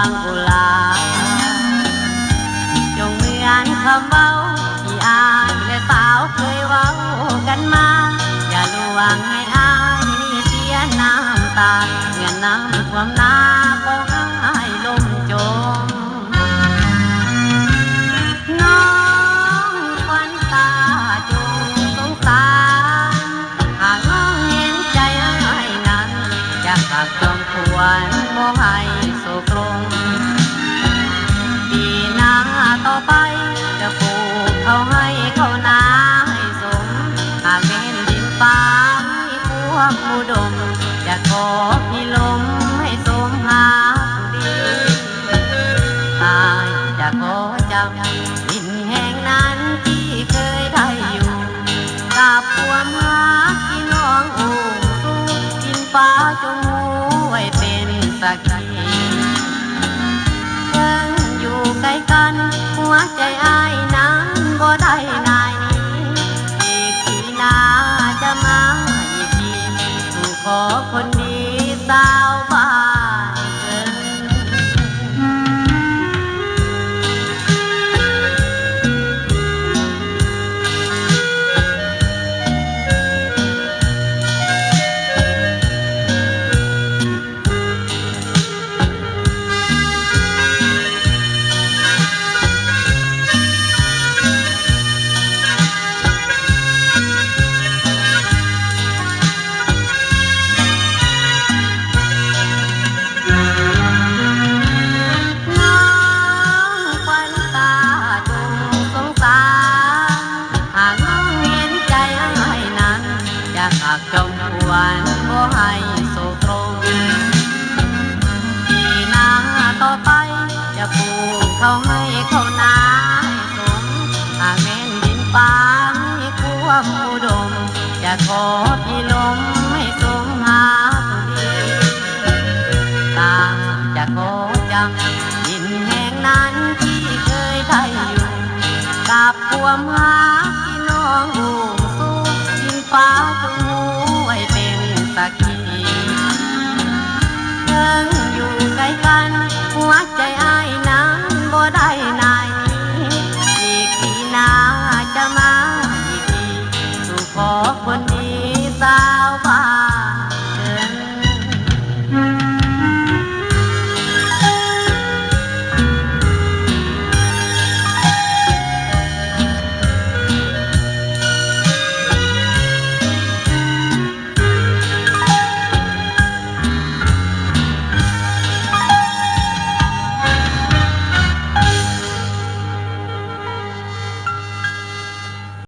งกุหลาบจงเหมือนคำเว้าที่อายและสาวเคยเว้ากันมาอย่าลวงให้อายนี่เสียน้ำตาเงินน้ำความหนาของอายลมจมน้องควันตาจงสงสารหากน้องเห็นใจอายนั้นอยากฝากจอมควรมองให้โศกลงปีหน้าต่อไปจะปลูกเขาให้เขานาให้สมหากเป็นดินฟ้ามีความอุดมจะขอพี่ลมให้สมหาดีอายจะขอจำดินแห่งนั้นที่เคยได้อยู่กับความรักที่น้องอู้สู้ดินฟ้าจงหูไว้เป็นสักขีเพิ่งอยู่ใกล้กันหัวใจอ้ายนั้นบ่ได้นายนี้อีกทีหน้าจะมาอีกทีสู่ขอคนดีสาวบ้านเกิน น้องควันตาจงสงสารหากน้องเห็นใจอ้ายนั้นอยากฝากจงควรบ่ให้โศกตรงปีหน้าต่อไปจะปลูกเขาให้เขานาให้สมหากแม่นดินฟ้ามีความอุดมจะขอพี่ลม